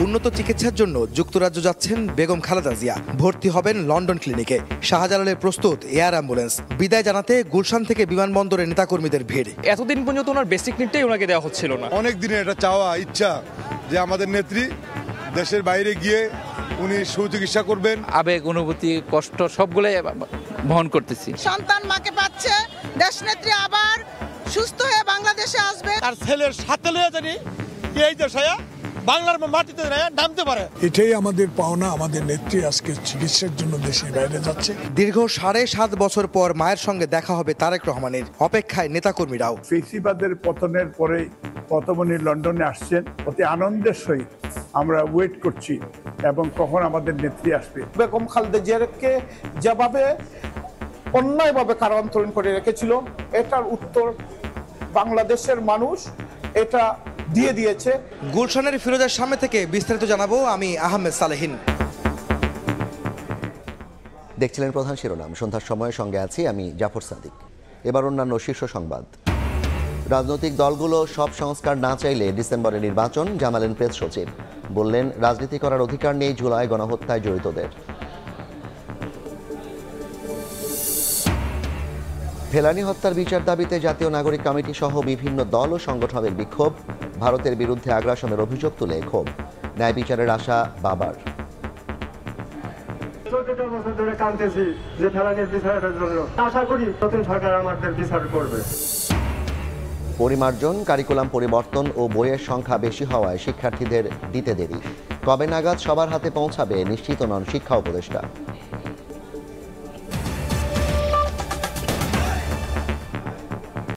উন্নত চিকিৎসার জন্য যুক্তরাজ্য যাচ্ছেন বেগম খালেদা জিয়া। ভর্তি হবেন লন্ডন ক্লিনিকে। শাহজালালে প্রস্তুত এয়ার অ্যাম্বুলেন্স। বিদায় জানাতে গুলশান থেকে বিমানবন্দরে নেতাকর্মীদের ভিড়। এতদিন পর্যন্ত ওনার বেসিক নিডটাই ওনাকে দেওয়া হচ্ছিল না। অনেক দিনের এটা চাওয়া ইচ্ছা যে আমাদের নেত্রী দেশের বাইরে গিয়ে উনি সুচিকিৎসা করবেন। আবেগ, অনুভূতি, কষ্ট সবগুলোই বহন করতেছি। সন্তান মাকে পাচ্ছে, দেশনেত্রী আবার সুস্থ হয়ে বাংলাদেশে আসবে। তার ছেলের সাথে লয়ে জানি এই দেশে বাংলার মাটিতে নামতে পারে। এটাই আমাদের পাওনা। আমাদের নেত্রী আজকে চিকিৎসার জন্য দেশের বাইরে যাচ্ছে। দীর্ঘ 7.5 বছর পর মায়ের সঙ্গে দেখা হবে তারেক রহমানের। অপেক্ষায় নেতাকর্মীরাও। ফেসিবাদের পতনের পরে পতমনি লন্ডনে আসছেন, অতি আনন্দের সহিত আমরা ওয়েট করছি এবং কখন আমাদের নেত্রী আসবে। বেগম খালেদা জিয়াকে যেভাবে অন্যায়ভাবে কারান্তরণ করে রেখেছিল, এটার উত্তর বাংলাদেশের মানুষ এটা দিয়ে দিয়েছে। গুলশানের ফিরোজের সামনে থেকে বিস্তারিত জানাবো আমি আহমেদ সালেহিন। দেখছিলেন প্রধান শিরোনাম। সন্ধ্যার সময়ের সঙ্গে আছি আমি জাফর সাদিক। এবার অন্যান্য শীর্ষ সংবাদ। রাজনৈতিক দলগুলো সব সংস্কার না চাইলে ডিসেম্বরে নির্বাচন, জানালেন প্রেস সচিব। বললেন, রাজনীতি করার অধিকার নেই জুলাই গণহত্যায় জড়িতদের। ফেলানী হত্যার বিচার দাবিতে জাতীয় নাগরিক কমিটি সহ বিভিন্ন দল ও সংগঠনের বিক্ষোভ। ভারতের বিরুদ্ধে আগ্রাসনের অভিযোগ তুলে ক্ষোভ। ন্যায় বিচারের আশা বাবার। পরিমার্জন, কারিকুলাম পরিবর্তন ও বইয়ের সংখ্যা বেশি হওয়ায় শিক্ষার্থীদের দিতে দেরি। কবে নাগাদ সবার হাতে পৌঁছাবে নিশ্চিত নন শিক্ষা উপদেষ্টা।